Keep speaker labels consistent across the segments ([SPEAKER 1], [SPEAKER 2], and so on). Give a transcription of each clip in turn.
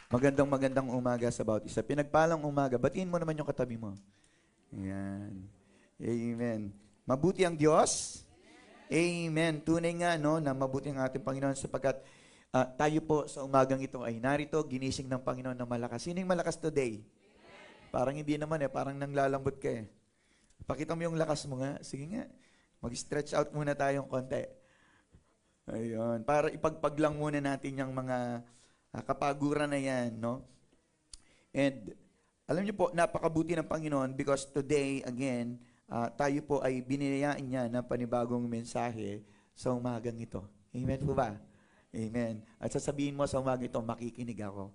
[SPEAKER 1] Magandang umaga sa bawat isa. Pinagpalang umaga. Batiin mo naman yung katabi mo. Ayan. Amen. Mabuti ang Diyos. Amen. Tunay nga no, na mabuti ang ating Panginoon sapagkat tayo po sa umagang ito ay narito, ginising ng Panginoon na malakas. Sino yung malakas today? Parang hindi naman parang nanglalambot ka eh. Pakita mo yung lakas mo nga. Sige nga. Mag-stretch out muna tayong konti. Ayun. Para ipagpaglang muna natin yung mga kapaguran na yan, no? And alam niyo po, napakabuti ng Panginoon because today, again, tayo po ay biniyayaan niya ng panibagong mensahe sa umagang ito. Amen po ba? Amen. At sasabihin mo sa umagang ito, makikinig ako.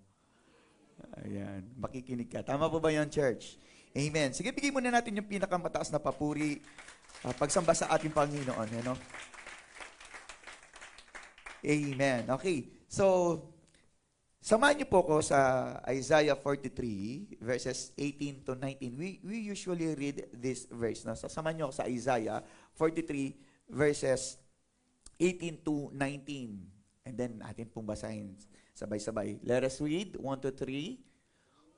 [SPEAKER 1] Ayan, makikinig ka. Tama po ba yun, church? Amen. Sige, bigay muna natin yung pinakamataas na papuri, pagsamba sa ating Panginoon. You know? Amen. Okay. So, samahan niyo po ko sa Isaiah 43, verses 18 to 19. We usually read this verse. No? So, samahan niyo ako sa Isaiah 43, verses 18 to 19. And then, atin pong basahin sabay-sabay. Let us read, 1 to 3.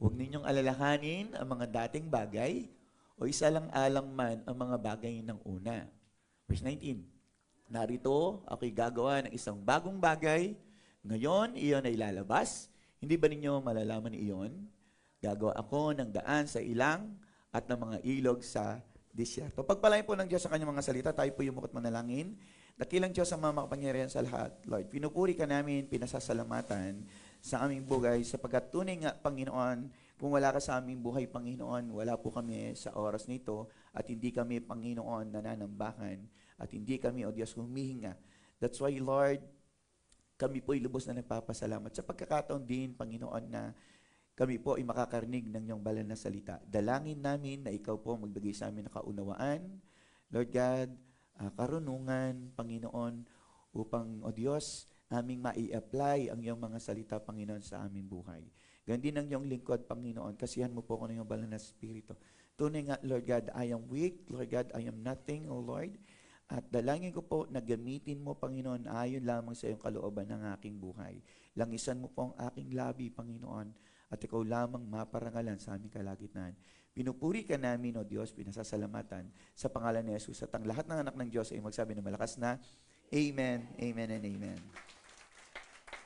[SPEAKER 1] Huwag ninyong alalahanin ang mga dating bagay o isa lang alang man ang mga bagay ng una. Verse 19. Narito, ako'y gagawa ng isang bagong bagay. Ngayon, iyon ay lalabas. Hindi ba ninyo malalaman iyon? Gagawa ako ng daan sa ilang at ng mga ilog sa disyerto. Pagpalain po ng Diyos sa kanyang mga salita, tayo po yumukot manalangin. Dakilang Diyos ang mga makapangyarihan sa lahat. Lord, pinupuri ka namin, pinasasalamatan sa aming buhay sapagkat tunay nga, Panginoon, kung wala ka sa aming buhay, Panginoon, wala po kami sa oras nito at hindi kami, Panginoon, nananambakan at hindi kami, O Diyos, humihinga. That's why, Lord, kami po ay lubos na nagpapasalamat sa pagkakataon din, Panginoon, na kami po ay makakarinig ng iyong banal na salita. Dalangin namin na ikaw po magbigay sa amin ng kaunawaan, Lord God, karunungan, Panginoon, upang, O Diyos, aming mai-apply ang iyong mga salita, Panginoon, sa aming buhay. Ganun din ang iyong lingkod, Panginoon, kasihan mo po ko ng iyong banal na Espiritu. Tunay nga, Lord God, I am weak, Lord God, I am nothing, O Lord. At dalangin ko po na gamitin mo, Panginoon, ayon lamang sa iyong kalooban ng aking buhay. Langisan mo po ang aking labi, Panginoon, at ikaw lamang maparangalan sa aming kalagitnaan. Pinupuri ka namin, O Diyos, pinasasalamatan sa pangalan ni Jesus. At ang lahat ng anak ng Diyos ay magsabi ng malakas na, Amen, Amen, and Amen.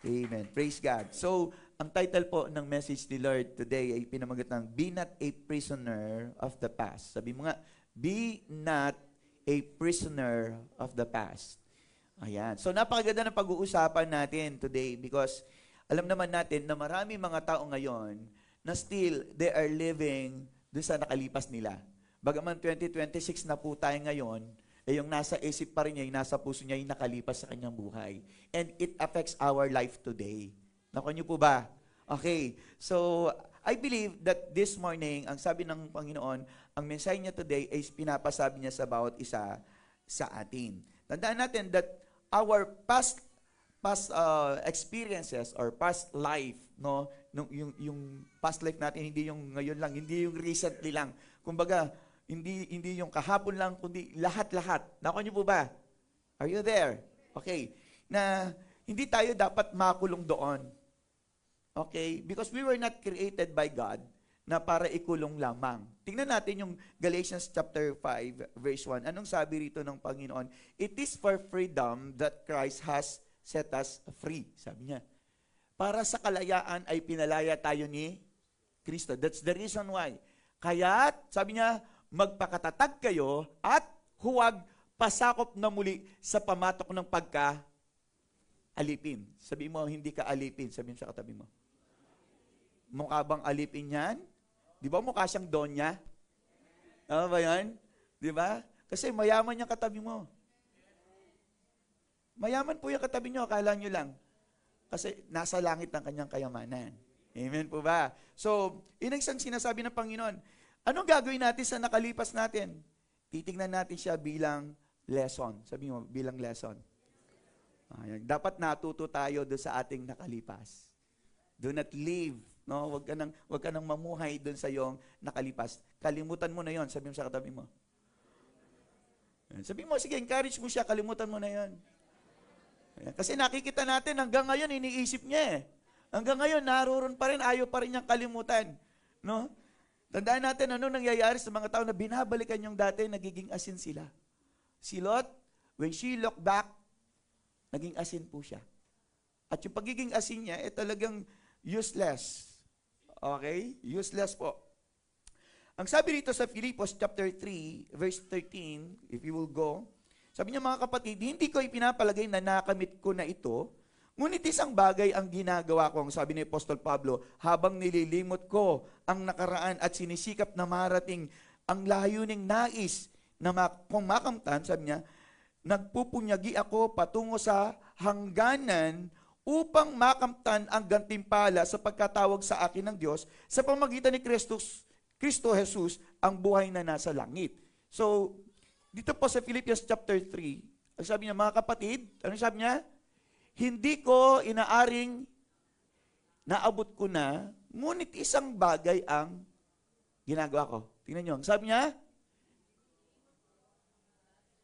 [SPEAKER 1] Amen. Praise God. So, ang title po ng message ni Lord today ay pinamagat ng Be Not a Prisoner of the Past. Sabi mo nga, Be not a prisoner of the past. Ayan. So, napakaganda ng pag-uusapan natin today because alam naman natin na marami mga tao ngayon na still they are living doon sa nakalipas nila. Bagaman 2026 na po tayo ngayon, yung nasa isip pa rin niya, yung nasa puso niya, yung nakalipas sa kanyang buhay. And it affects our life today. Nakuha niyo po ba? Okay. So, I believe that this morning, ang sabi ng Panginoon, ang mensahe niya today ay pinapasabi niya sa bawat isa sa atin. Tandaan natin that our past experiences or past life, no, yung past life natin hindi yung ngayon lang, hindi yung recently lang. Kumbaga, hindi yung kahapon lang, kundi lahat-lahat. Nakuha niyo po ba? Are you there? Okay. Na hindi tayo dapat makulong doon. Okay? Because we were not created by God na para ikulong lamang. Tingnan natin yung Galatians chapter 5, verse 1. Anong sabi rito ng Panginoon? It is for freedom that Christ has set us free. Sabi niya. Para sa kalayaan ay pinalaya tayo ni Kristo. That's the reason why. Kaya, sabi niya, magpakatatag kayo at huwag pasakop na muli sa pamatok ng pagka-alipin. Sabi mo, hindi ka alipin. Sabi mo sa katabi mo. Mukha bang alipin yan? Di ba mukha siyang donya? Ano ba yan? Di ba? Kasi mayaman yung katabi mo. Mayaman po yung katabi nyo, akala nyo lang. Kasi nasa langit ang kanyang kayamanan. Amen po ba? So, yun ang isang sinasabi ng Panginoon. Anong gagawin natin sa nakalipas natin? Titingnan natin siya bilang lesson. Sabi mo, bilang lesson. Ayan. Dapat natuto tayo doon sa ating nakalipas. Do not live. No? Huwag ka nang mamuhay doon sa iyong nakalipas. Kalimutan mo na yon. Sabi mo sa katabi mo. Sabi mo, sige, encourage mo siya. Kalimutan mo na yon. Ayan. Kasi nakikita natin hanggang ngayon, iniisip niya eh. Hanggang ngayon, naroon pa rin, ayaw pa rin niyang kalimutan. No? Tandaan natin ano nangyayari sa mga tao na binabalikan yung dati, nagiging asin sila. Si Lot, when she looked back, naging asin po siya. At yung pagiging asin niya, talagang useless. Okay? Useless po. Ang sabi rito sa Filipos chapter 3, verse 13, if you will go, sabi niya, mga kapatid, hindi ko ipinapalagay na nakamit ko na ito, ngunit isang bagay ang ginagawa ko, ang sabi ni Apostol Pablo, habang nililimot ko ang nakaraan at sinisikap na marating ang layuning nais na kung makamtan, sabi niya, nagpupunyagi ako patungo sa hangganan upang makamtan ang gantimpala sa pagkatawag sa akin ng Diyos sa pamagitan ni Kristo Jesus, ang buhay na nasa langit. So, dito po sa Philippians chapter 3, ang sabi niya, mga kapatid, ano sabi niya? Hindi ko inaaring naabot ko na, ngunit isang bagay ang ginagawa ko. Tingnan niyo, ang sabi niya,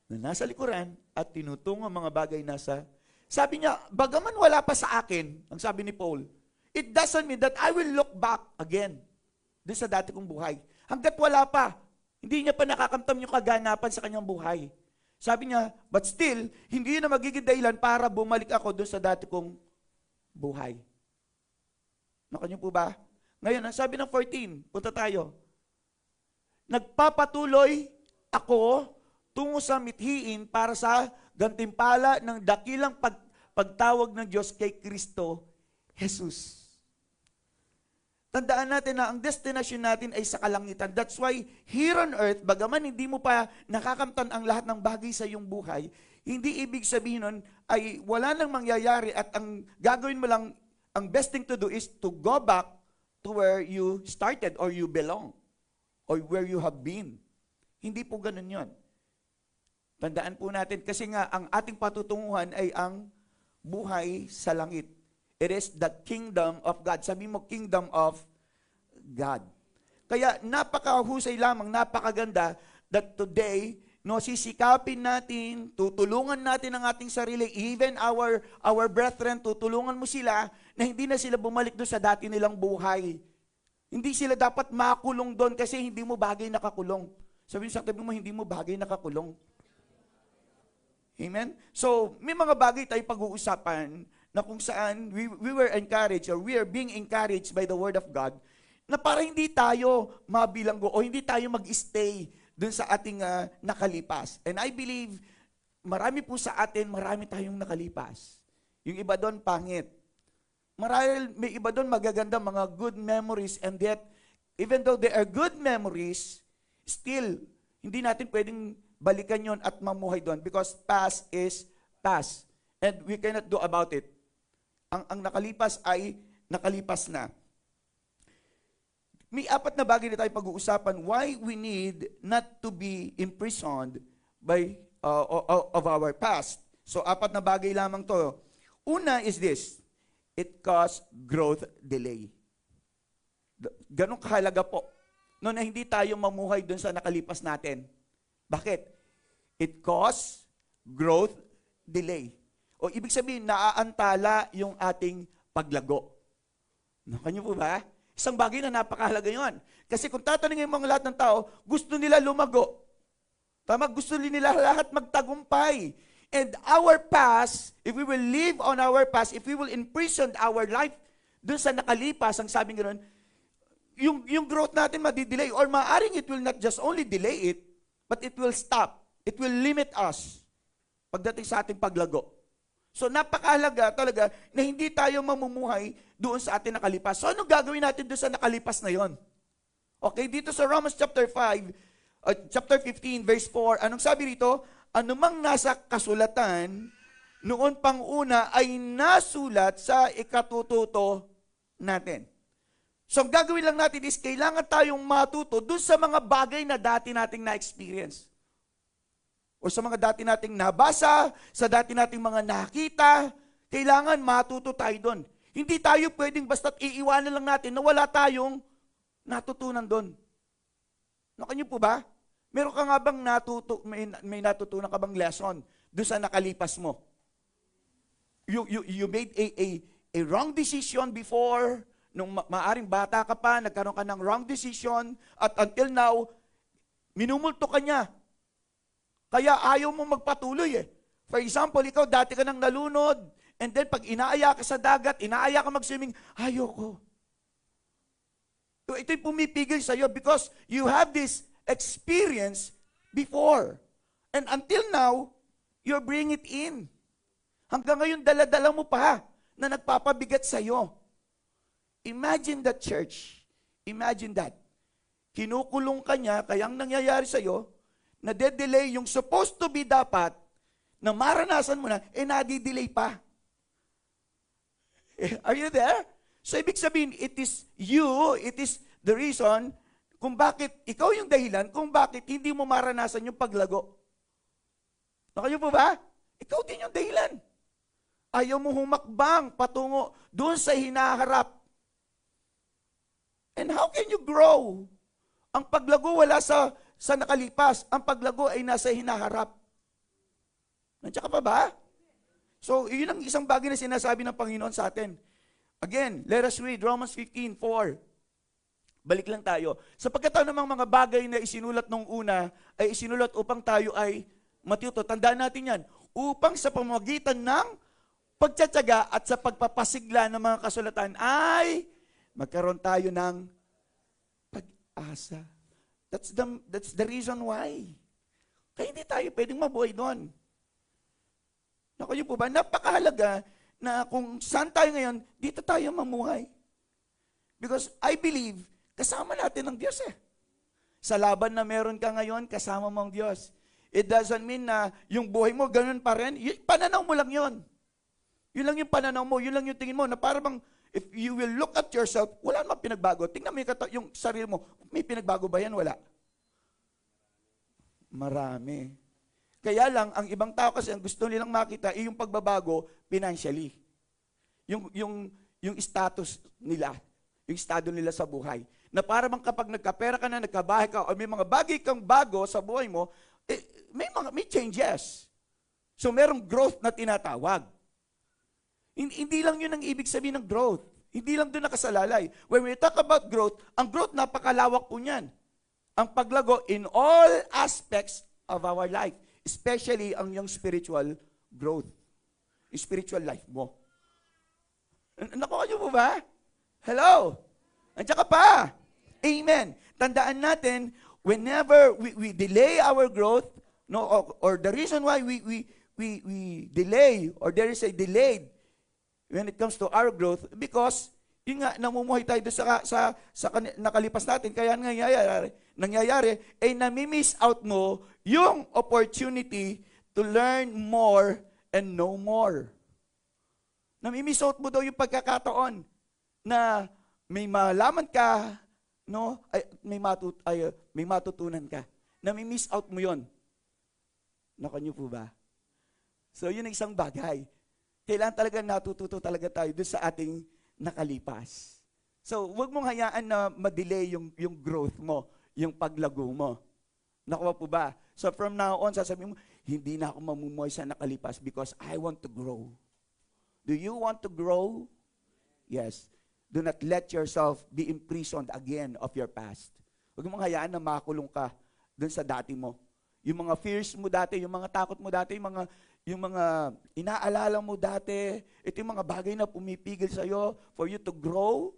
[SPEAKER 1] na nasa likuran at tinutungo ang mga bagay nasa. Sabi niya, bagaman wala pa sa akin, ang sabi ni Paul, it doesn't mean that I will look back again doon sa dati kong buhay. Hanggat wala pa, hindi niya pa nakakamtam yung kaganapan sa kanyang buhay. Sabi niya, but still, hindi na magiging dahilan para bumalik ako doon sa dati kong buhay. Nakanyo po ba? Ngayon, ang sabi ng 14, punta tayo. Nagpapatuloy ako tungo sa mithiin para sa gantimpala ng dakilang pagtawag ng Diyos kay Kristo Jesus. Tandaan natin na ang destination natin ay sa kalangitan. That's why here on earth, bagaman hindi mo pa nakakamtan ang lahat ng bagay sa iyong buhay, hindi ibig sabihin nun ay wala nang mangyayari at ang gagawin mo lang, ang best thing to do is to go back to where you started or you belong or where you have been. Hindi po ganun yun. Tandaan po natin kasi nga ang ating patutunguhan ay ang buhay sa langit. It is the kingdom of God. Sabi mo, kingdom of God. Kaya napakahusay lamang, napakaganda that today, no, sisikapin natin, tutulungan natin ang ating sarili, even our brethren, tutulungan mo sila na hindi na sila bumalik doon sa dati nilang buhay. Hindi sila dapat makulong doon kasi hindi mo bagay nakakulong. Sabi sa tabi mo, hindi mo bagay nakakulong. Amen? So, may mga bagay tayo pag-uusapan na kung saan we were encouraged or we are being encouraged by the Word of God na para hindi tayo mabilanggo o hindi tayo mag-stay dun sa ating nakalipas. And I believe, marami po sa atin, marami tayong nakalipas. Yung iba doon, pangit. Marahil may iba doon magaganda, mga good memories, and yet, even though they are good memories, still, hindi natin pwedeng balikan yon at mamuhay doon because past is past. And we cannot do about it. Ang nakalipas ay nakalipas na. May apat na bagay na tayo pag-uusapan why we need not to be imprisoned by of our past. So apat na bagay lamang to. Una is this, it causes growth delay. Ganong kahalaga po no na hindi tayo mamuhay dun sa nakalipas natin. Bakit? It causes growth delay. O ibig sabihin, naaantala yung ating paglago. Nakanyo po ba? Isang bagay na napakahalaga yon. Kasi kung tatanungin mo ang lahat ng tao, gusto nila lumago. Tama? Gusto nila lahat magtagumpay. And our past, if we will live on our past, if we will imprison our life dun sa nakalipas, ang sabing gano'n, yung growth natin madidelay or maaring it will not just only delay it, but it will stop. It will limit us pagdating sa ating paglago. So napakahalaga talaga na hindi tayo mamumuhay doon sa ating nakalipas. So ano gagawin natin doon sa nakalipas na yon? Okay, dito sa Romans chapter 5, chapter 15, verse 4, anong sabi rito? Anumang nasa kasulatan, noon pang una ay nasulat sa ikatututo natin. So ang gagawin lang natin is kailangan tayong matuto doon sa mga bagay na dati nating na-experience. O sa mga dati nating nabasa, sa dati nating mga nakita, kailangan matuto tayo doon. Hindi tayo pwedeng basta't iiwanan lang natin na wala tayong natutunan doon. Nakanyo po ba? Meron ka nga bang may natutunan ka bang lesson doon sa nakalipas mo? You made
[SPEAKER 2] a wrong decision before, nung maaring bata ka pa, nagkaroon ka ng wrong decision, at until now, minumulto ka niya. Kaya ayaw mo magpatuloy eh. For example, ikaw dati ka nang nalunod, and then pag inaaya ka sa dagat, inaaya ka mag-swimming, ayoko. So, ito'y pumipigil sa'yo because you have this experience before. And until now, you're bringing it in. Hanggang ngayon, dala-dala mo pa na nagpapabigat sa'yo. Imagine that, church. Imagine that. Kinukulong ka niya, kaya ang nangyayari sa'yo, na-delay yung supposed to be dapat, na maranasan mo na, nadi-delay pa. Are you there? So, ibig sabihin, it is the reason kung bakit, ikaw yung dahilan kung bakit hindi mo maranasan yung paglago. Nakayo po ba? Ikaw din yung dahilan. Ayaw mo humakbang patungo doon sa hinaharap. And how can you grow? Ang paglago wala sa nakalipas. Ang paglago ay nasa hinaharap. Nandiyan ka pa ba? So, yun ang isang bagay na sinasabi ng Panginoon sa atin. Again, let us read Romans 15:4. Balik lang tayo. Sapagkat namang mga bagay na isinulat nung una ay isinulat upang tayo ay matuto. Tandaan natin yan. Upang sa pamamagitan ng pagtsatsaga at sa pagpapasigla ng mga kasulatan ay magkaroon tayo ng pag-asa. That's the reason why. Kaya hindi tayo pwedeng mabuhay doon. Nakuha po ba? Napakahalaga na kung saan tayo ngayon, dito tayo mamuhay. Because I believe, kasama natin ang Diyos eh. Sa laban na meron ka ngayon, kasama mo ang Diyos. It doesn't mean na yung buhay mo, ganun pa rin. Pananaw mo lang yon. Yun lang yung pananaw mo, yun lang yung tingin mo, na parang if you will look at yourself, wala namang pinagbago. Tingnan mo yung sarili mo, may pinagbago ba yan? Wala. Marami. Kaya lang, ang ibang tao kasi ang gusto nilang makita ay yung pagbabago financially. Yung status nila, yung estado nila sa buhay. Na para bang kapag nagkapera ka na, nagkabahay ka, o may mga bagay kang bago sa buhay mo, may changes. So merong growth na tinatawag. Hindi lang yun ang ibig sabihin ng growth. Hindi lang doon nakasalalay. When we talk about growth, ang growth napakalawak po niyan. Ang paglago in all aspects of our life. Especially ang yung spiritual growth. Spiritual life mo. Nakuha niyo po ba? Hello? Andiyan ka pa? Amen. Tandaan natin, whenever we delay our growth, no, or the reason why we delay, or there is a delay when it comes to our growth, because yun nga, namumuhay tayo doon sa nakalipas natin, kaya nangyayari, ay nami-miss out mo yung opportunity to learn more and know more. Nami-miss out mo daw yung pagkakataon na may malaman ka, no? May matutunan ka. Nami-miss out mo yon. Nakanyo po ba? So, yun ang isang bagay. Kailangan talaga natututo talaga tayo doon sa ating nakalipas. So, huwag mong hayaan na ma-delay yung growth mo, yung paglago mo. Nakuha po ba? So, from now on, sasabihin mo, hindi na ako mamumuhay sa nakalipas because I want to grow. Do you want to grow? Yes. Do not let yourself be imprisoned again of your past. Huwag mong hayaan na makulong ka doon sa dati mo. Yung mga fears mo dati, yung mga takot mo dati, yung mga inaalala mo dati, ito yung mga bagay na pumipigil sa'yo for you to grow.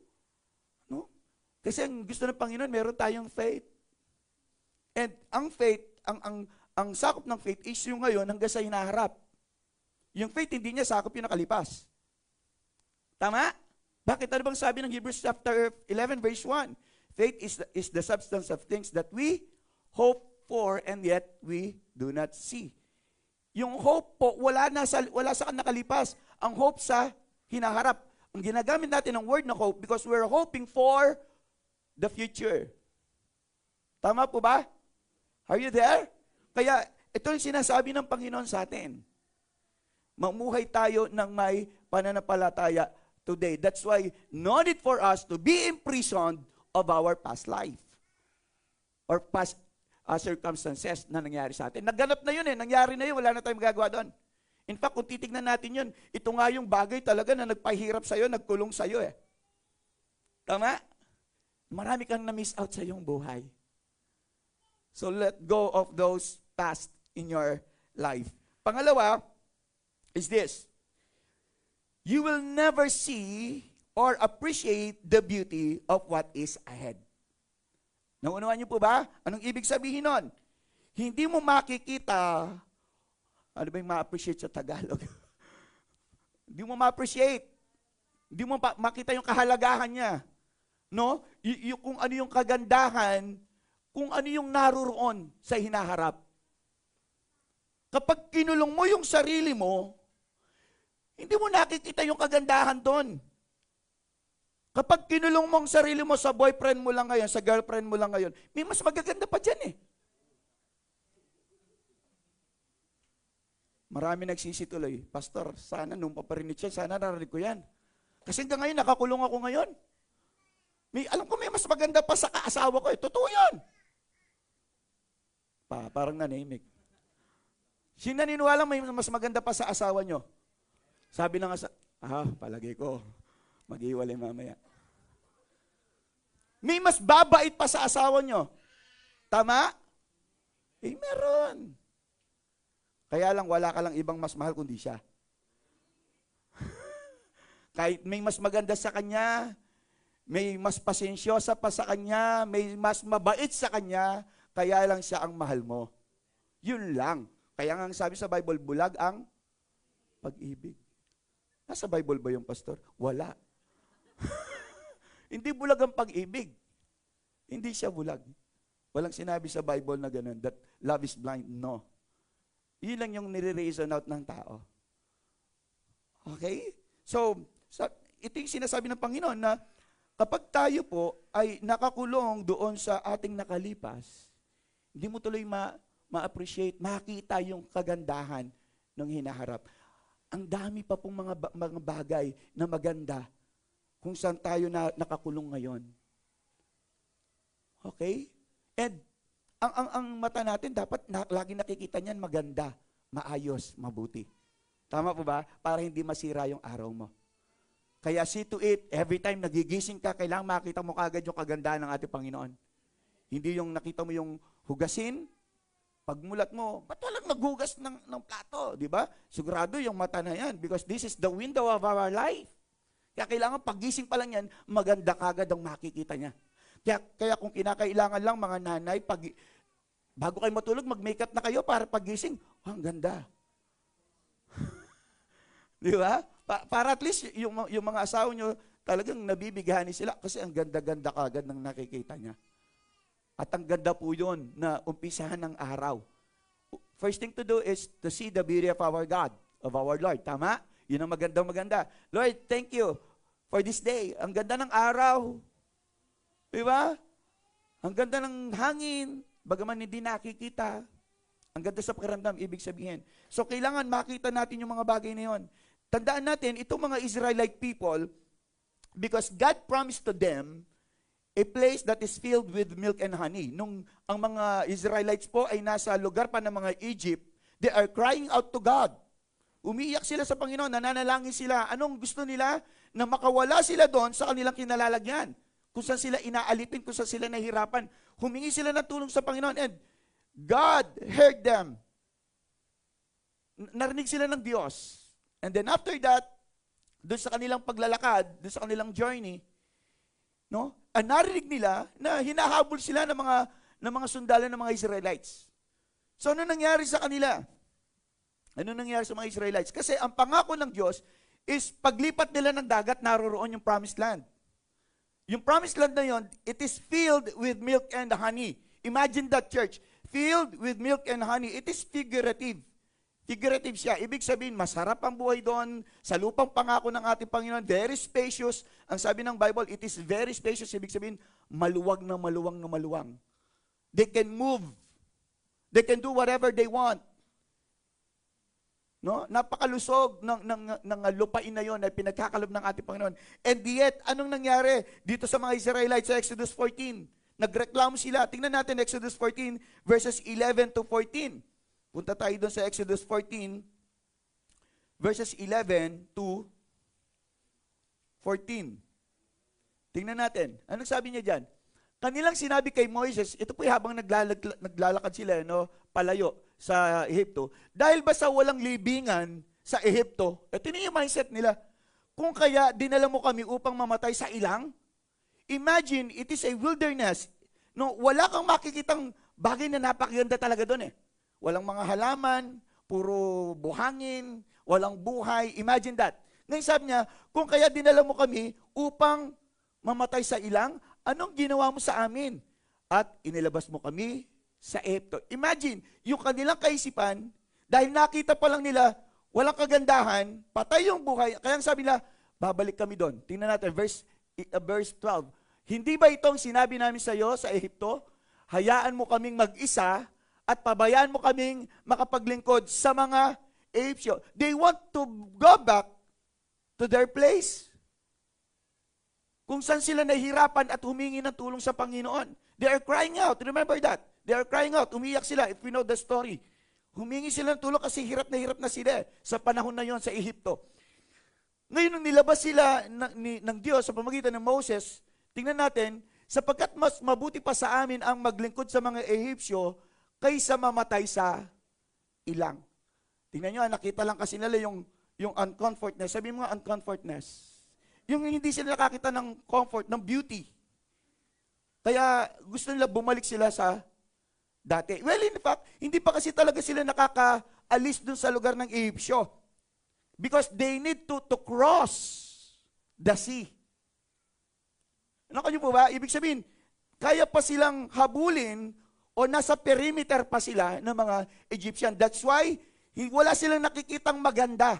[SPEAKER 2] No? Kasi ang gusto ng Panginoon, meron tayong faith. And ang faith, ang sakop ng faith is yung ngayon hanggang sa hinaharap. Yung faith, hindi niya sakop yung nakalipas. Tama? Bakit? Ano bang sabi ng Hebrews chapter 11 verse 1? Faith is the substance of things that we hope for and yet we do not see. Yung hope po, wala sa nakalipas. Ang hope sa hinaharap. Ang ginagamit natin ng word na hope because we're hoping for the future. Tama po ba? Are you there? Kaya ito yung sinasabi ng Panginoon sa atin. Mamuhay tayo ng may pananampalataya today. That's why no need for us to be imprisoned of our past life or past circumstances na nangyari sa atin. Nagganap na yun eh. Nangyari na yun. Wala na tayong magagawa doon. In fact, kung titignan natin yun, ito nga yung bagay talaga na nagpahirap sa'yo, nagkulong sa'yo eh. Tama? Marami kang na-miss out sa iyong buhay. So let go of those past in your life. Pangalawa is this. You will never see or appreciate the beauty of what is ahead. Naunawaan niyo po ba? Anong ibig sabihin nun? Hindi mo makikita, ano ba yung ma-appreciate sa Tagalog? Hindi mo ma-appreciate. Hindi mo makita yung kahalagahan niya. No? Kung ano yung kagandahan, kung ano yung naroon sa hinaharap. Kapag kinulong mo yung sarili mo, hindi mo nakikita yung kagandahan doon. Kapag kinulong mo ang sarili mo sa boyfriend mo lang ngayon, sa girlfriend mo lang ngayon, may mas magaganda pa dyan eh. Marami nagsisituloy, Pastor, sana nung paparinig siya, sana narinig ko yan. Kasi hanggang ngayon, nakakulong ako ngayon. Alam ko may mas maganda pa sa kaasawa ko eh. Totoo yun. Parang nanimik. Sino naniniwala may mas maganda pa sa asawa nyo? Sabi ng palagay ko, mag-iwalay mamaya. May mas babait pa sa asawa nyo. Tama? Meron. Kaya lang, wala ka lang ibang mas mahal kundi siya. Kahit may mas maganda sa kanya, may mas pasensyosa pa sa kanya, may mas mabait sa kanya, kaya lang siya ang mahal mo. Yun lang. Kaya nga sabi sa Bible, bulag ang pag-ibig. Nasa Bible ba yung pastor? Wala. Hindi bulag ang pag-ibig. Hindi siya bulag. Walang sinabi sa Bible na ganun, that love is blind. No. Yun lang yung nire-reason out ng tao. Okay? So, ito yung sinasabi ng Panginoon na kapag tayo po ay nakakulong doon sa ating nakalipas, hindi mo tuloy ma-appreciate, makita yung kagandahan ng hinaharap. Ang dami pa pong mga bagay na maganda kung saan tayo nakakulong ngayon. Okay? And ang mata natin dapat lagi nakikita niyan maganda, maayos, mabuti. Tama po ba? Para hindi masira yung araw mo. Kaya see to it, every time nagigising ka, kailangan makita mo kagad yung kagandahan ng ating Panginoon. Hindi yung nakita mo yung hugasin, pagmulat mo, ba't walang naghugas ng plato? Di ba? Sigurado yung mata na yan because this is the window of our life. Kaya kailangan pagising pa lang yan, maganda kagad ang makikita niya. Kaya kung kinakailangan lang mga nanay, bago kayo matulog, mag-makeup na kayo para pagising, ang ganda. Di ba? Para at least yung mga asawa nyo, talagang nabibigani sila kasi ang ganda-ganda kagad ng nakikita niya. At ang ganda po yun na umpisahan ng araw. First thing to do is to see the beauty of our God, of our Lord. Tama? Yun ang maganda. Lord, thank you for this day. Ang ganda ng araw. Di ba? Ang ganda ng hangin. Bagaman hindi nakikita. Ang ganda sa pakiramdam, ibig sabihin. So, kailangan makita natin yung mga bagay na yun. Tandaan natin, itong mga Israelite people, because God promised to them a place that is filled with milk and honey. Nung ang mga Israelites po ay nasa lugar pa ng mga Egypt, they are crying out to God. Umiiyak sila sa Panginoon, nananalangin sila. Anong gusto nila? Na makawala sila doon sa kanilang kinalalagyan. Kung saan sila inaalipin, kung saan sila nahihirapan. Humingi sila ng tulong sa Panginoon and God heard them. Narinig sila ng Diyos. And then after that, doon sa kanilang paglalakad, doon sa kanilang journey, no? Narinig nila na hinahabol sila ng mga sundalo ng mga Israelites. So ano nangyari sa kanila? Ano nangyari sa mga Israelites? Kasi ang pangako ng Diyos is paglipat nila ng dagat, naroroon yung promised land. Yung promised land na yon, it is filled with milk and honey. Imagine that, church. Filled with milk and honey. It is figurative. Figurative siya. Ibig sabihin, masarap ang buhay doon, sa lupang pangako ng ating Panginoon, very spacious. Ang sabi ng Bible, it is very spacious. Ibig sabihin, maluwag na maluwang na maluwang. They can move. They can do whatever they want. No? Napakalusog ng lupain na yon ay pinagkakalob ng ating Panginoon. And yet, anong nangyari dito sa mga Israelites sa Exodus 14? Nagreklamo sila. Tingnan natin Exodus 14 verses 11 to 14. Punta tayo doon sa Exodus 14 verses 11 to 14. Tingnan natin. Anong sabi niya dyan? Kanilang sinabi kay Moises, ito po habang naglalakad sila, no, palayo sa Ehipto, dahil ba sa walang libingan sa Ehipto, ito na yung mindset nila, kung kaya dinala mo kami upang mamatay sa ilang, imagine, it is a wilderness. No, wala kang makikitang bagay na napakaganda talaga doon eh. Walang mga halaman, puro buhangin, walang buhay. Imagine that. Ngayon sabi niya, kung kaya dinala mo kami upang mamatay sa ilang, anong ginawa mo sa amin? At inilabas mo kami sa Ehipto. Imagine, yung kanilang kaisipan, dahil nakita pa lang nila, walang kagandahan, patay yung buhay. Kaya sabi nila, babalik kami doon. Tingnan natin, verse 12. Hindi ba itong sinabi namin sa iyo sa Ehipto? Hayaan mo kaming mag-isa at pabayaan mo kaming makapaglingkod sa mga Egyptio. They want to go back to their place. Kung saan sila nahihirapan at humingi ng tulong sa Panginoon. They are crying out. Remember that. They are crying out. Umiyak sila if we know the story. Humingi sila ng tulong kasi hirap na sila sa panahon na yon sa Ehipto. Ngayon, nung nilabas sila ng Diyos sa pamamagitan ng Moses, tingnan natin, sapagkat mas mabuti pa sa amin ang maglingkod sa mga Ehipsyo kaysa mamatay sa ilang. Tingnan nyo, nakita lang kasi nila yung uncomfortness. Sabi mo nga, uncomfortness. Yung hindi sila nakakita ng comfort, ng beauty. Kaya gusto nila bumalik sila sa dati. Well, in fact, hindi pa kasi talaga sila nakakaalis dun sa lugar ng Ehipsyo. Because they need to cross the sea. Ano nyo po ba? Ibig sabihin, kaya pa silang habulin o nasa perimeter pa sila ng mga Egyptian. That's why, wala silang nakikitang maganda.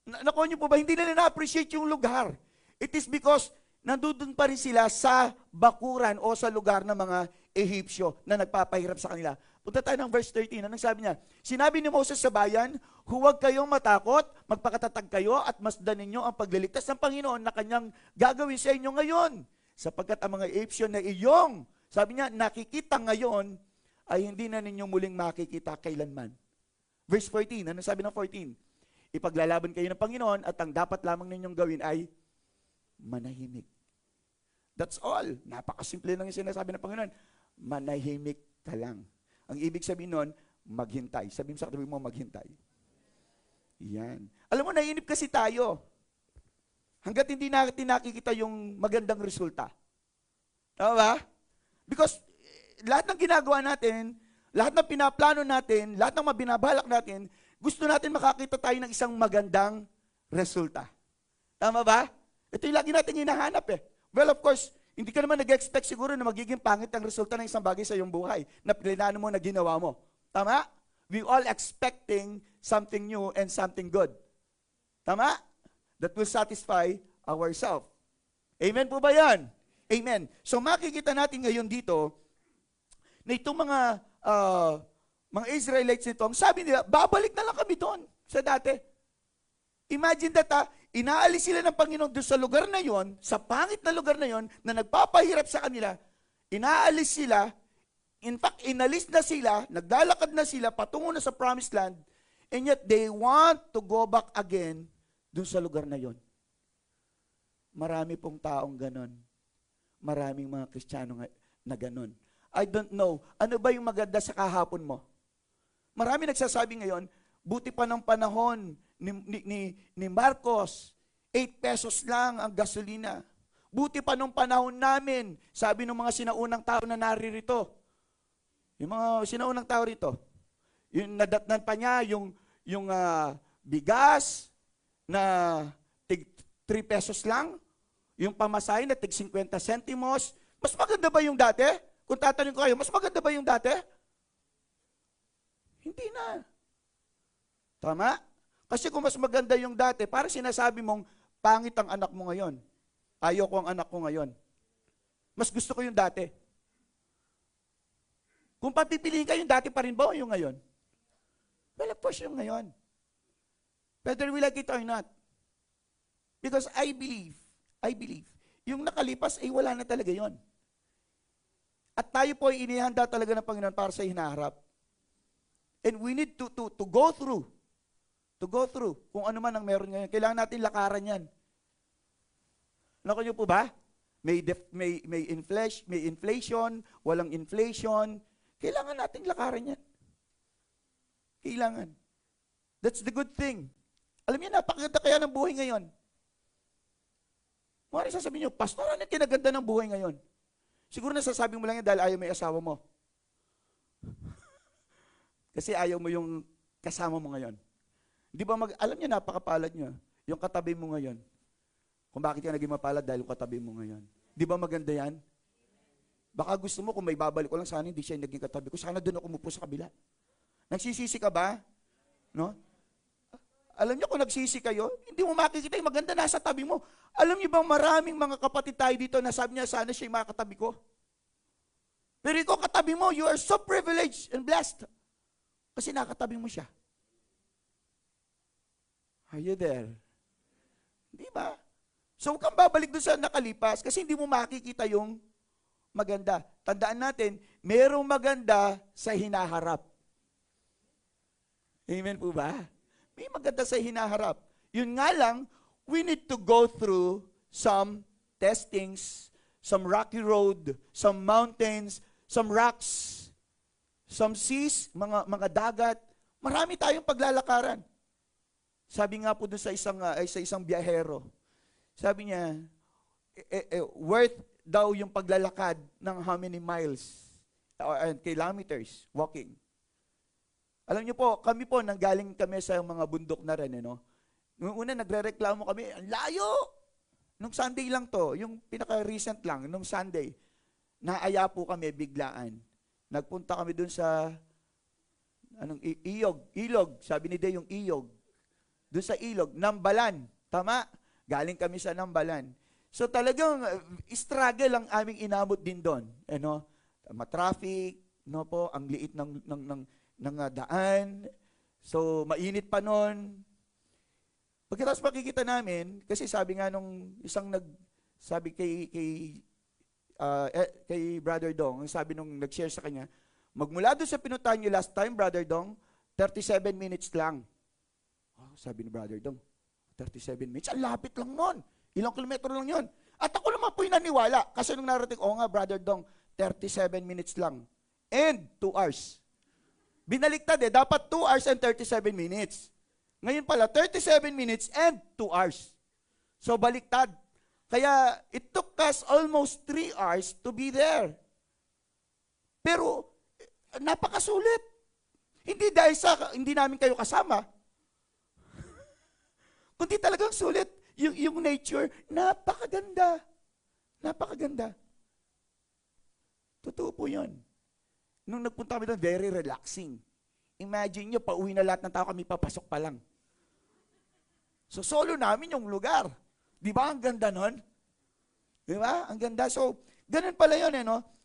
[SPEAKER 2] Nakuha niyo po ba, hindi nila na-appreciate yung lugar. It is because nandun pa rin sila sa bakuran o sa lugar ng mga Ehipsyo na nagpapahirap sa kanila. Punta tayo ng verse 13. Anong sabi niya? Sinabi ni Moses sa bayan, huwag kayong matakot, magpakatatag kayo at masdan ninyo ang pagliligtas ng Panginoon na kanyang gagawin sa inyo ngayon. Sapagkat ang mga Ehipsyo na iyong, sabi niya, nakikita ngayon, ay hindi na ninyo muling makikita kailanman. Verse 14. Anong sabi ng 14? Ipaglalaban kayo ng Panginoon at ang dapat lamang ninyong gawin ay manahimik. That's all. Napakasimple lang yung sinasabi ng Panginoon. Manahimik ka lang. Ang ibig sabihin nun, maghintay. Sabihin sa katabi mo, maghintay. Yan. Alam mo, naiinip kasi tayo. Hanggat hindi natin nakikita yung magandang resulta. Tama ba? Because lahat ng ginagawa natin, lahat ng pinaplano natin, lahat ng mabinabalak natin, gusto natin makakita tayo ng isang magandang resulta. Tama ba? Ito yung lagi natin hinahanap eh. Well, of course, hindi ka naman nag-expect siguro na magiging pangit ang resulta ng isang bagay sa iyong buhay na plinano mo, na ginawa mo. Tama? We all expecting something new and something good. Tama? That will satisfy ourselves. Amen po ba yan? Amen. So makikita natin ngayon dito na itong mga Israelites nito, ang sabi nila, babalik na lang kami doon sa dati. Imagine that, inaalis sila ng Panginoon doon sa lugar na yon, sa pangit na lugar na yon, na nagpapahirap sa kanila, inaalis sila, in fact, inalis na sila, naglalakad na sila, patungo na sa promised land, and yet they want to go back again doon sa lugar na yon. Marami pong taong ganon. Maraming mga Kristiyano na ganon. I don't know, ano ba yung maganda sa kahapon mo? Marami nagsasabi ngayon, buti pa ng panahon ni Marcos, 8 pesos lang ang gasolina. Buti pa nung panahon namin, sabi ng mga sinaunang tao na naririto. Yung mga sinaunang tao rito, yung nadatnan pa niya, yung bigas na tig 3 pesos lang, yung pamasahe na tig 50 centimos. Mas maganda ba yung dati? Kung tatanungin ko kayo, mas maganda ba yung dati? Hindi na. Tama? Kasi kung mas maganda yung dati, parang sinasabi mong, pangit ang anak mo ngayon. Ayaw ko ang anak ko ngayon. Mas gusto ko yung dati. Kung papipiliin ka, yung dati pa rin ba o yung ngayon? Well, of course, yung ngayon. Whether we like it or not. Because I believe, yung nakalipas ay wala na talaga yon. At tayo po ay inihanda talaga ng Panginoon para sa hinaharap. And we need to go through to go through kung ano man ang meron ngayon. Kailangan natin lakaran yan. Naku niyo po ba? May inflation, walang inflation. Kailangan nating lakaran yan. Kailangan. That's the good thing. Alam niyo, napakaganda kaya ng buhay ngayon. Mga rin sasabihin niyo, Pastor, ano yung kinaganda ng buhay ngayon? Siguro nasasabi mo lang yan dahil ayaw mo yung asawa mo. Kasi ayaw mo yung kasama mo ngayon. Di ba alam niyo, napakapalad niyo. Yung katabi mo ngayon. Kung bakit ka naging mapalad dahil yung katabi mo ngayon. Di ba maganda yan? Baka gusto mo kung may babalik ko lang, sana hindi siya yung naging katabi ko. Sana doon ako umupo sa kabila. Nagsisisi ka ba? No? Alam niyo kung nagsisi kayo, hindi mo makikita yung maganda nasa tabi mo. Alam niyo bang maraming mga kapatid tayo dito na sabi niya, sana siya yung makakatabi ko? Pero ikaw katabi mo, you are so privileged and blessed. Kasi nakatabi mo siya. Are you there? Di ba? So, huwag kang babalik doon sa nakalipas kasi hindi mo makikita yung maganda. Tandaan natin, merong maganda sa hinaharap. Amen po ba? May maganda sa hinaharap. Yun nga lang, we need to go through some testings, some rocky road, some mountains, some rocks, some seas, mga dagat. Marami tayong paglalakaran. Sabi nga po doon sa isang biyahero, sabi niya, worth daw yung paglalakad ng how many miles or kilometers walking. Alam niyo po, kami po, nanggaling kami sa mga bundok na rin, Noong una, nagre-reklamo kami, ang layo! Nung Sunday lang to, yung pinaka-recent lang, nung Sunday, naaya po kami biglaan. Nagpunta kami dun sa, ilog, sabi ni Day yung ilog. Doon sa ilog, Nambalan. Tama? Galing kami sa Nambalan. So talagang struggle ang aming inabot din doon. Matraffic, ang liit ng daan. So mainit pa noon. Pagkatapos makikita namin, kasi sabi nga nung isang sabi kay Brother Dong, sabi nung nag-share sa kanya, magmula doon sa pinuntahan niyo last time, Brother Dong, 37 minutes lang. Sabi ni Brother Dong, 37 minutes, ang lapit lang nun. Ilang kilometro lang yun. At ako naman po'y naniwala. Kasi nung narating, nga, Brother Dong, 37 minutes lang. And 2 hours. Binaliktad dapat 2 hours and 37 minutes. Ngayon pala, 37 minutes and 2 hours. So baliktad. Kaya it took us almost 3 hours to be there. Pero, napakasulit. Hindi dahil hindi namin kayo kasama. Kundi talagang sulit. Yung nature, napakaganda. Napakaganda. Totoo po yun. Nung nagpunta kami doon, very relaxing. Imagine nyo, pauwi na lahat ng tao, kami papasok pa lang. So, solo namin yung lugar. Di ba? Ang ganda nun? Di ba? Ang ganda. So, ganun pala yun,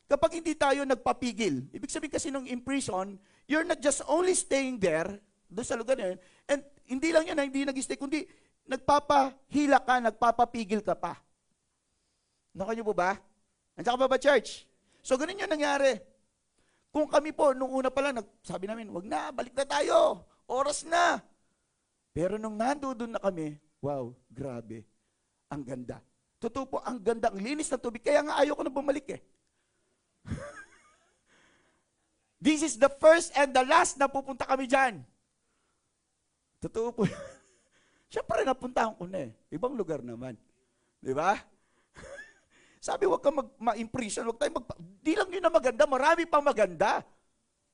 [SPEAKER 2] Kapag hindi tayo nagpapigil, ibig sabihin kasi nung in prison, you're not just only staying there, doon sa lugar na yun, and hindi lang yun, hindi nag-stay, kundi nagpapahila ka, nagpapapigil ka pa. Naku niyo po ba? Nandiyan ka ba, church? So, ganun yung nangyari. Kung kami po, nung una pa lang, sabi namin, wag na, balik na tayo. Oras na. Pero nung nandoon na kami, wow, grabe. Ang ganda. Totoo po, ang ganda, ang linis ng tubig. Kaya nga ayaw ko na bumalik This is the first and the last na pupunta kami dyan. Totoo po. Siyempre, napuntahan ko na Ibang lugar naman. Di ba? Sabi, huwag kang ma-imprison. Di lang yun na maganda, marami pang maganda.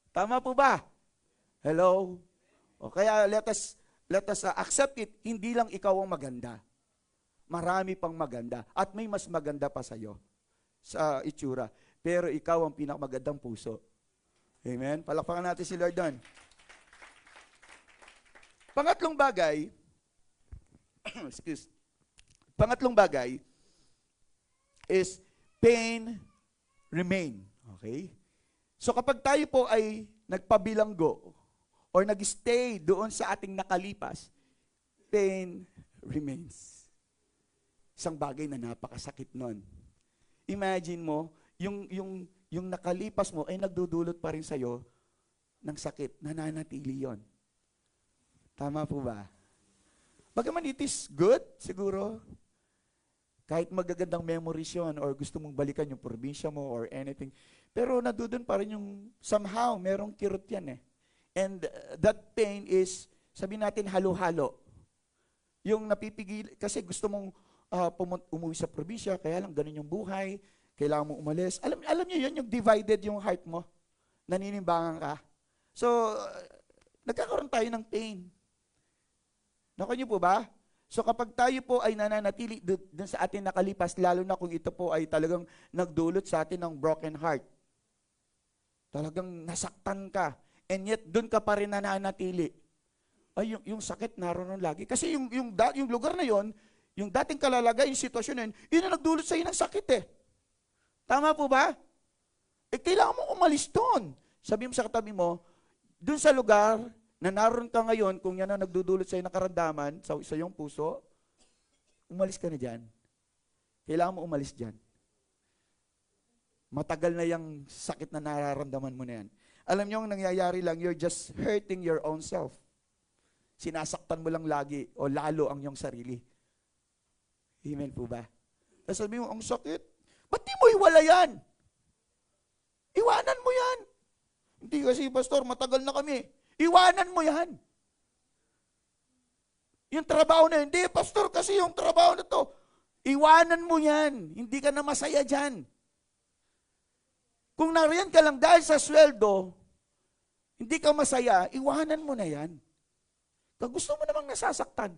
[SPEAKER 2] Tama po ba? Hello? O kaya let us accept it, hindi lang ikaw ang maganda. Marami pang maganda. At may mas maganda pa sa'yo sa itsura. Pero ikaw ang pinakamagandang puso. Amen? Palakpakan natin si Lord doon. Pangatlong bagay, pangatlong bagay is pain remain. Okay? So kapag tayo po ay nagpabilanggo or nag-stay doon sa ating nakalipas, pain remains. Isang bagay na napakasakit nun. Imagine mo, yung nakalipas mo ay nagdudulot pa rin sa'yo ng sakit, nananatili yon. Tama po ba? Bagaman it is good, siguro. Kahit magagandang memories yun or gusto mong balikan yung probinsya mo or anything. Pero nadudun pa rin yung somehow, merong kirot yan eh. And that pain is, sabihin natin, halo-halo. Yung napipigil, kasi gusto mong umuwi sa probinsya, kaya lang ganun yung buhay, kailangan mong umalis. Alam niyo yun, yung divided yung heart mo. Naninimbangan ka. So, nagkakaroon tayo ng pain. Naku niyo po ba? So kapag tayo po ay nananatili dun sa atin nakalipas, lalo na kung ito po ay talagang nagdulot sa atin ng broken heart. Talagang nasaktan ka. And yet, dun ka pa rin nananatili. Ay, yung sakit naroon lagi. Kasi yung lugar na yon, yung dating kalalagay, yung sitwasyon na yun ang nagdulot sa iyo ng sakit eh. Tama po ba? Kailangan mo umalis doon. Sabi mo sa katabi mo, dun sa lugar na naroon ka ngayon, kung yan ang nagdudulot sa iyo ng karamdaman, sa iyong puso, umalis ka na dyan. Kailangan mo umalis dyan. Matagal na yung sakit na nararamdaman mo na yan. Alam niyo, ang nangyayari lang, you're just hurting your own self. Sinasaktan mo lang lagi o lalo ang iyong sarili. Amen po ba? Tapos sabi mo, ang sakit. Ba't di mo iwala yan? Iwanan mo yan. Hindi kasi, pastor, matagal na kami. Iwanan mo yan. Yung trabaho na, hindi, pastor, kasi yung trabaho na to, iwanan mo yan. Hindi ka na masaya dyan. Kung nariyan ka lang dahil sa sweldo, hindi ka masaya, iwanan mo na yan. Kung gusto mo namang nasasaktan.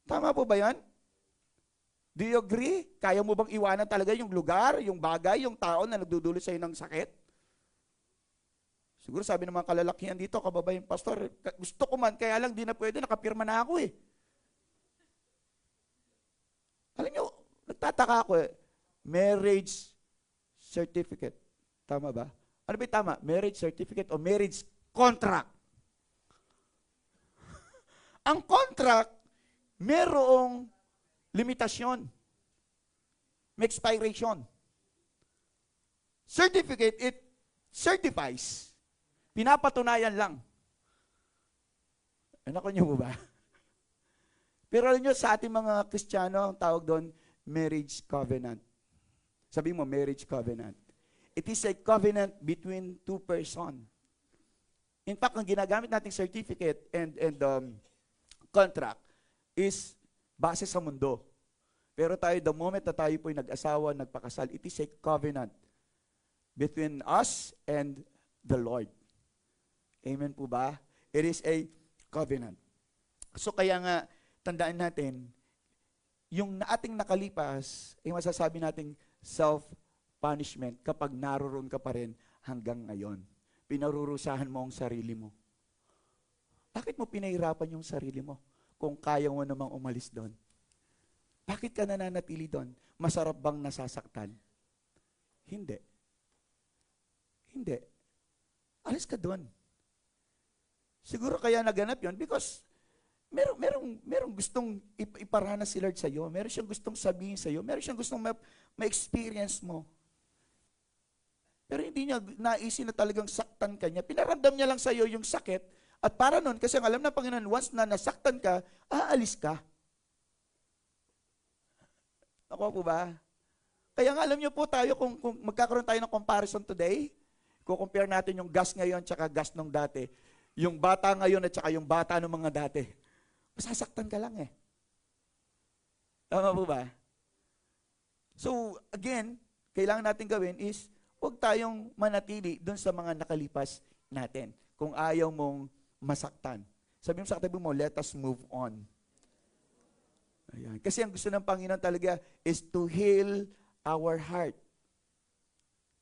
[SPEAKER 2] Tama po ba yan? Do you agree? Kaya mo bang iwanan talaga yung lugar, yung bagay, yung tao na nagdudulot sa'yo ng sakit? Siguro sabi ng mga kalalakihan dito, kababayan, pastor, gusto ko man, kaya lang di na pwede, nakapirma na ako eh. Alam nyo, nagtataka ako eh, marriage certificate. Tama ba? Ano ba yung tama? Marriage certificate o marriage contract? Ang contract, merong limitasyon. May expiration. Certificate, it certifies. Pinapatunayan lang. Ano niyo po ba? Pero alam nyo, sa ating mga Kristiyano, ang tawag doon, marriage covenant. Sabi mo, marriage covenant. It is a covenant between two persons. In fact, ang ginagamit nating certificate and contract is base sa mundo. Pero tayo, the moment na tayo po'y nag-asawa, nagpakasal, it is a covenant between us and the Lord. Amen po ba? It is a covenant. So kaya nga, tandaan natin, yung ating nakalipas, ay masasabi nating self-punishment kapag naroon ka pa rin hanggang ngayon. Pinarurusahan mo ang sarili mo. Bakit mo pinahirapan yung sarili mo kung kaya mo namang umalis doon? Bakit ka nananatili doon? Masarap bang nasasaktan? Hindi. Hindi. Alis ka doon. Siguro kaya naganap yon because merong gustong iparanas si Lord sa iyo. Meron siyang gustong sabihin sa iyo. Meron siyang gustong ma-experience mo. Pero hindi niya naisin na talagang saktan ka niya. Pinaramdam niya lang sa iyo yung sakit. At para nun, kasi ang alam ng Panginoon, once na nasaktan ka, aalis ka. Ako po ba? Kaya nga alam niyo po tayo, kung magkakaroon tayo ng comparison today, compare natin yung gas ngayon tsaka gas nung dati. Yung bata ngayon at saka yung bata ng mga dati. Masasaktan ka lang eh. Tama po ba? So, again, kailangan natin gawin is, huwag tayong manatili dun sa mga nakalipas natin. Kung ayaw mong masaktan. Sabi mo sa katabi mo, let us move on. Ayan. Kasi ang gusto ng Panginoon talaga is to heal our heart.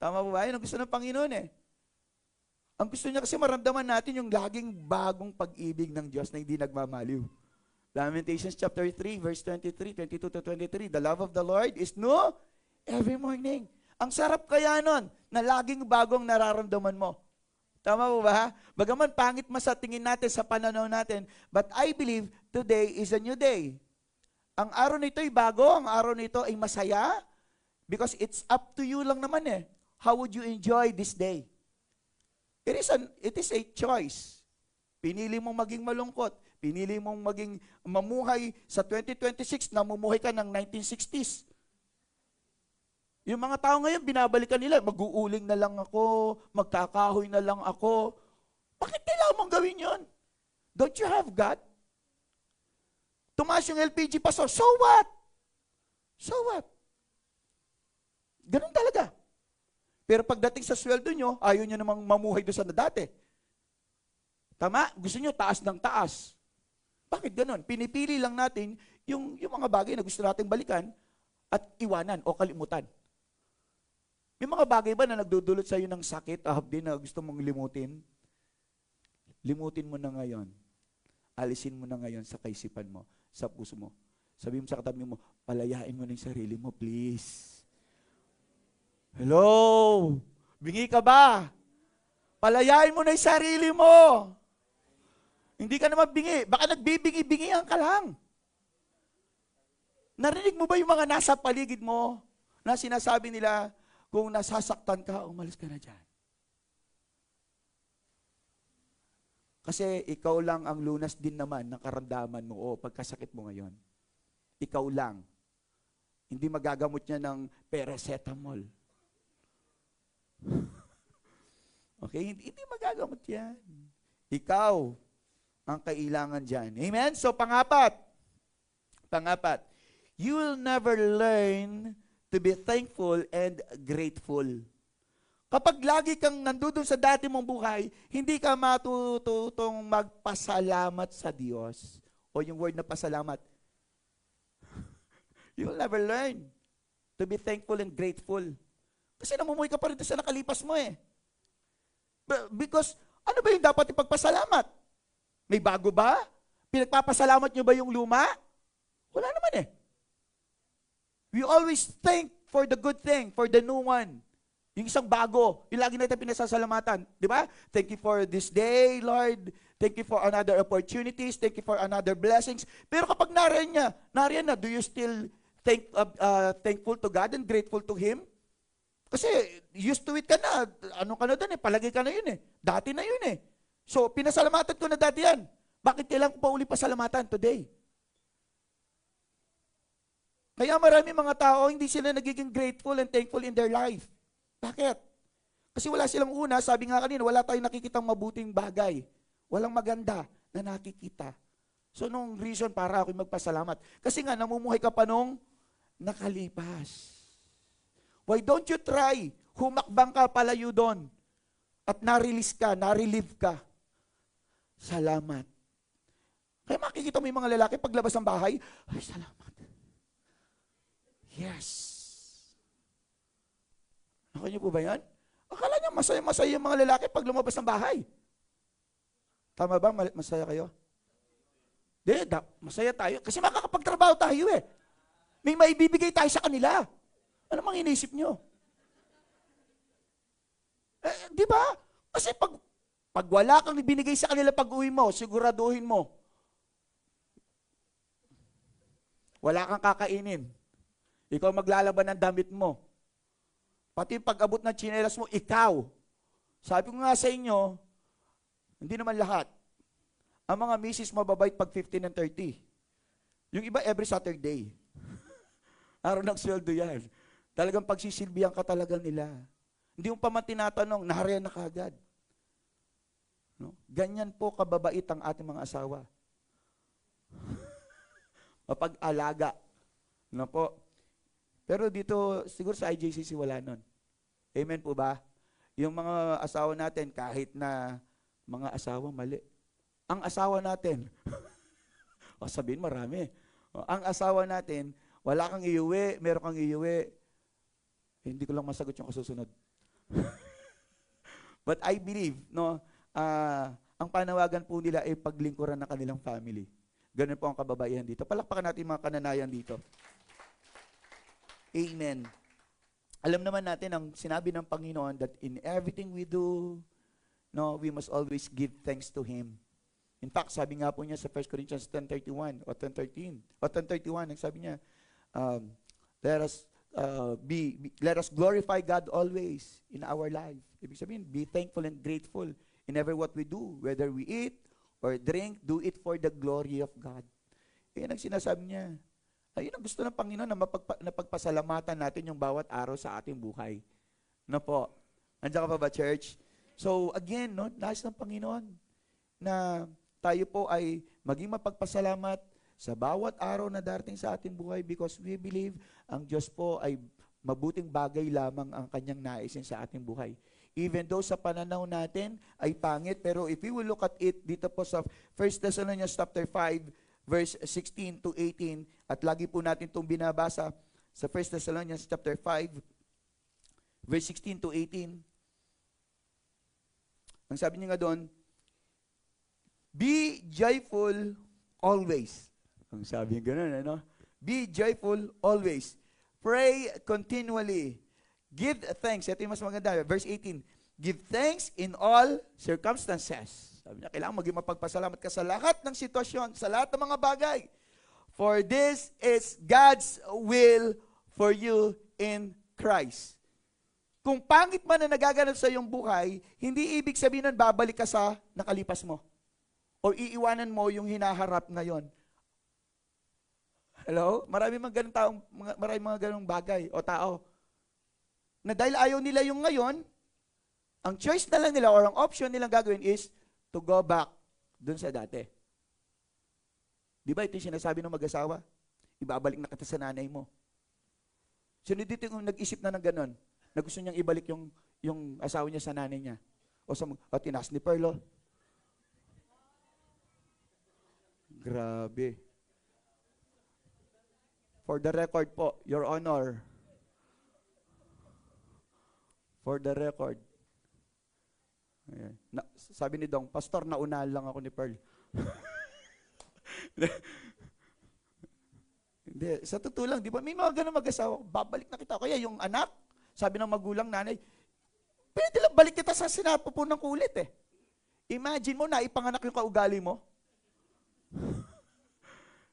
[SPEAKER 2] Tama po ba? Yan ang gusto ng Panginoon eh. Ang gusto niya kasi maramdaman natin yung laging bagong pag-ibig ng Diyos na hindi nagmamaliw. Lamentations chapter 3, verse 23, 22 to 23, the love of the Lord is new every morning. Ang sarap kaya nun, na laging bagong nararamdaman mo. Tama po ba? Bagaman pangit mas sa tingin natin, sa pananaw natin, but I believe today is a new day. Ang araw nito ay bago, ang araw nito ay masaya, because it's up to you lang naman eh. How would you enjoy this day? It is a choice. Pinili mong maging malungkot. Pinili mong maging mamuhay sa 2026 na mumuhay ka ng 1960s. Yung mga tao ngayon, binabalikan nila, mag-uuling na lang ako, magkakahoy na lang ako. Bakit kailangan mong gawin yon? Don't you have God? Tumaas yung LPG pa, so what? So what? Ganun talaga. Pero pagdating sa sweldo nyo, ayaw nyo namang mamuhay doon sa na dati. Tama? Gusto nyo taas ng taas. Bakit ganun? Pinipili lang natin yung mga bagay na gusto nating balikan at iwanan o kalimutan. May mga bagay ba na nagdudulot sa iyo ng sakit, din na gusto mong limutin? Limutin mo na ngayon. Alisin mo na ngayon sa kaisipan mo, sa puso mo. Sabihin mo sa katabi mo, palayain mo na yung sarili mo, please. Hello? Bingi ka ba? Palayain mo na yung sarili mo. Hindi ka naman bingi. Baka nagbibingi-bingihan ka lang. Narinig mo ba yung mga nasa paligid mo na sinasabi nila, kung nasasaktan ka, umalis ka na dyan. Kasi ikaw lang ang lunas din naman ng karamdaman mo o pagkasakit mo ngayon. Ikaw lang. Hindi magagamot niya ng paracetamol. Okay? Hindi magagamot yan. Ikaw ang kailangan dyan. Amen? So, pangapat, you will never learn to be thankful and grateful. Kapag lagi kang nandun sa dati mong buhay, hindi ka matututong magpasalamat sa Diyos. O yung word na pasalamat. You will never learn to be thankful and grateful. Kasi namumuhay ka pa rin sa nakalipas mo eh. Because, ano ba yung dapat ipagpasalamat? May bago ba? Pinagpapasalamat nyo ba yung luma? Wala naman eh. We always thank for the good thing, for the new one. Yung isang bago, yung lagi natin pinasasalamatan. Di ba? Thank you for this day, Lord. Thank you for another opportunities. Thank you for another blessings. Pero kapag nariyan na, do you still thankful to God and grateful to Him? Kasi used to it ka na. Ano ka na doon eh? Palagi ka na yun eh. Dati na yun eh. So, pinasalamatan ko na dati yan. Bakit kailangan ko pa uli pasalamatan today? Kaya marami mga tao, hindi sila nagiging grateful and thankful in their life. Bakit? Kasi wala silang una, sabi nga kanina, wala tayong nakikitang mabuting bagay. Walang maganda na nakikita. So, nung reason para ako magpasalamat. Kasi nga, namumuhay ka pa nung nakalipas. Why don't you try? Humakbang ka palayo doon. At na-release ka, na-relieve ka. Salamat. Kaya makikita mo yung mga lalaki paglabas ng bahay, ay, salamat. Yes. Nakanya niyo po ba yan? Akala niya masaya-masaya yung mga lalaki pag lumabas ng bahay. Tama ba? Masaya kayo? Di, masaya tayo. Kasi makakapagtrabaho tayo eh. May maibibigay tayo sa kanila. Ano mang inisip nyo? Di ba? Kasi pag wala kang binigay sa kanila pag-uwi mo, siguraduhin mo, wala kang kakainin. Ikaw maglalaban ng damit mo. Pati pag-abot ng tsinelas mo, ikaw. Sabi ko nga sa inyo, hindi naman lahat. Ang mga misis mababait pag 15 and 30. Yung iba every Saturday. Araw ng sweldo yan. Talagang pagsisilbihan ka talaga nila. Hindi mo pa man tinatanong, nahariyan na kagad. No? Ganyan po kababait ang ating mga asawa. Mapag-alaga. No po? Pero dito, siguro sa IJCC wala nun. Amen po ba? Yung mga asawa natin, kahit na mga asawa mali. Ang asawa natin, sabihin marami. Ang asawa natin, wala kang iuwi, meron kang iuwi. Hindi ko lang masagot yung kasusunod. But I believe, no, ang panawagan po nila ay paglingkuran ng kanilang family. Ganun po ang kababaihan dito. Palakpakan natin mga kananayan dito. Amen. Alam naman natin ang sinabi ng Panginoon that in everything we do, no, we must always give thanks to Him. In fact, sabi nga po niya sa 1 Corinthians 10:31 o 10:13 o 10:31, ang sabi niya, let us glorify God always in our life. Ibig sabihin, be thankful and grateful in every what we do, whether we eat or drink, do it for the glory of God. Yan ang sinasabi niya. Ayun ang gusto ng Panginoon na napagpasalamatan natin yung bawat araw sa ating buhay. No po? Andiyan ka pa ba, church? So, again, no, nais ng Panginoon na tayo po ay maging mapagpasalamat sa bawat araw na darating sa ating buhay because we believe ang Diyos po ay mabuting bagay lamang ang kanyang naisin sa ating buhay. Even though sa pananaw natin ay pangit, pero if we will look at it dito po sa 1 Thessalonians chapter 5, verse 16 to 18, at lagi po natin itong binabasa sa 1 Thessalonians chapter 5, verse 16 to 18. Ang sabi niya nga doon, be joyful always. Ang sabi niya gano'n, ano? Be joyful always. Pray continually. Give thanks. Ito yung mas maganda. Verse 18, give thanks in all circumstances. Sabi niya, kailangan maging mapagpasalamat ka sa lahat ng sitwasyon, sa lahat ng mga bagay. For this is God's will for you in Christ. Kung pangit man na nagaganap sa iyong buhay, hindi ibig sabihin nun babalik ka sa nakalipas mo. O iiwanan mo yung hinaharap ngayon. Hello? Marami mga ganong bagay o tao. Na dahil ayaw nila yung ngayon, ang choice na lang nila or ang option nilang gagawin is to go back dun sa dati. Di ba ito yung sinasabi ng mag-asawa? Ibabalik na kita sa nanay mo. Sino dito yung nag-isip na ng ganon? Na gusto niyang ibalik yung asawa niya sa nanay niya? O tinas ni Perlo? Grabe. For the record po, Your Honor. For the record. Ayan. Sabi ni Dong, Pastor, naunahan lang ako ni Pearl. Hindi, sa totoo lang, di ba? May mga ganun mag-asawa, babalik na kita. Kaya yung anak, sabi ng magulang nanay, pwede lang balik kita sa sinapo po ng kulit eh. Imagine mo na ipanganak yung kaugali mo.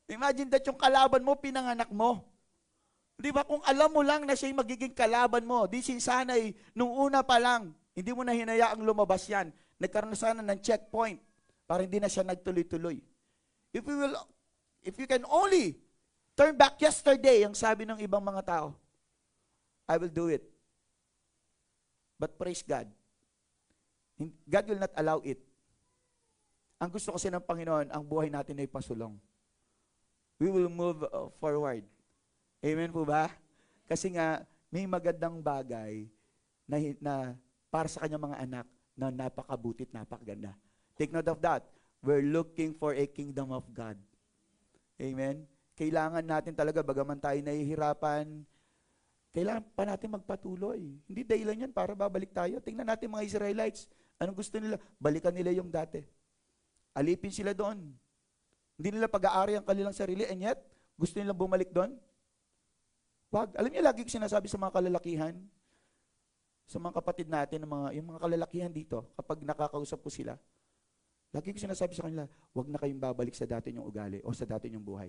[SPEAKER 2] Imagine that yung kalaban mo, pinanganak mo. Di ba? Kung alam mo lang na siya yung magiging kalaban mo, di sinsanay, nung una pa lang, hindi mo na hinayaang lumabas yan. Nagkaroon na sana ng checkpoint para hindi na siya nagtuloy-tuloy. If you can only turn back yesterday, ang sabi ng ibang mga tao, I will do it. But praise God. God will not allow it. Ang gusto kasi ng Panginoon, ang buhay natin ay pasulong. We will move forward. Amen po ba? Kasi nga, may magandang bagay na para sa kanyang mga anak na napakabutit, napakaganda. Take note of that. We're looking for a kingdom of God. Amen? Kailangan natin talaga, bagaman tayo nahihirapan, kailangan pa natin magpatuloy. Hindi dahilan yan para babalik tayo. Tingnan natin mga Israelites. Anong gusto nila? Balikan nila yung dati. Alipin sila doon. Hindi nila pag-aari ang kanilang sarili, and yet, gusto nilang bumalik doon? Wag. Alam niyo, lagi ko sinasabi sa mga kalalakihan, sa mga kapatid natin, yung mga kalalakihan dito, kapag nakakausap ko sila, lagi ko sinasabi sa kanila, wag na kayong babalik sa dati niyong ugali o sa dati niyong buhay.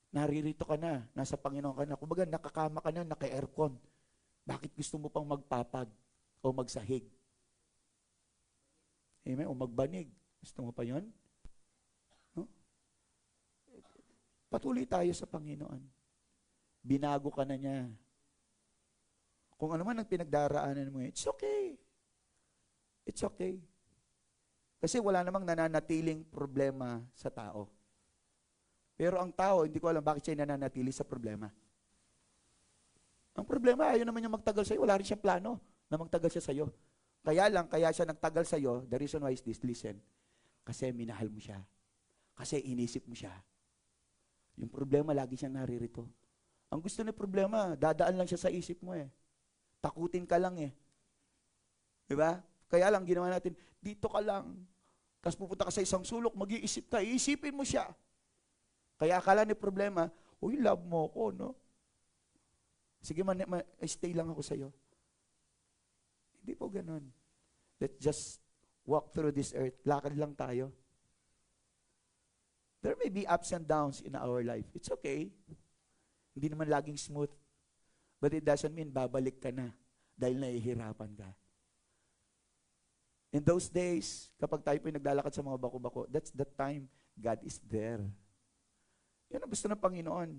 [SPEAKER 2] Naririto ka na, nasa Panginoon ka na, kumbaga nakakama ka na, naka-aircon. Bakit gusto mo pang magpapag o magsahig? Amen? O magbanig. Gusto mo pa yon? No? Patuloy tayo sa Panginoon. Binago ka na niya. Kung ano man ang pinagdaraanan mo, it's okay. It's okay. Kasi wala namang nananatiling problema sa tao. Pero ang tao, hindi ko alam bakit siya nananatili sa problema. Ang problema, ayaw naman niya magtagal sa'yo. Wala rin siyang plano na magtagal siya sa'yo. Kaya siya nagtagal sa'yo, the reason why is this, listen. Kasi minahal mo siya. Kasi inisip mo siya. Yung problema, lagi siyang naririto. Ang gusto ni problema, dadaan lang siya sa isip mo eh. Takutin ka lang eh. Diba? Kaya lang, ginawa natin, dito ka lang. Tapos pupunta ka sa isang sulok, mag-iisip ka, iisipin mo siya. Kaya akala ni problema, uy, love mo ako, no? Sige, stay lang ako sa'yo. Hindi po ganun. Let's just walk through this earth. Lakad lang tayo. There may be ups and downs in our life. It's okay. Hindi naman laging smooth. But it doesn't mean babalik ka na dahil nahihirapan ka. In those days, kapag tayo po'y naglalakad sa mga bako-bako, that's the time God is there. Yan ang gusto ng Panginoon.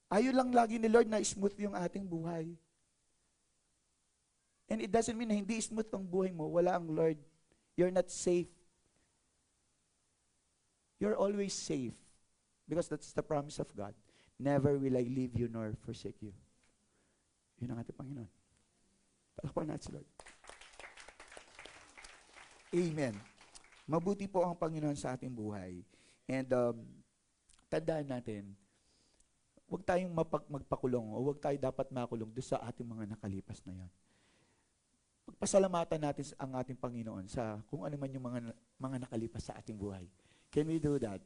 [SPEAKER 2] Ayaw lang lagi ni Lord na smooth yung ating buhay. And it doesn't mean na hindi smooth ang buhay mo, wala ang Lord. You're not safe. You're always safe. Because that's the promise of God. Never will I leave you nor forsake you. Yun ang ating Panginoon. Palakpakan natin si Lord.
[SPEAKER 1] Amen. Mabuti po ang Panginoon sa ating buhay. And tandaan natin, huwag tayong magpakulong o huwag tayo dapat makulong doon sa ating mga nakalipas na yan. Pagpasalamatan natin ang ating Panginoon sa kung ano man yung mga nakalipas sa ating buhay. Can we do that?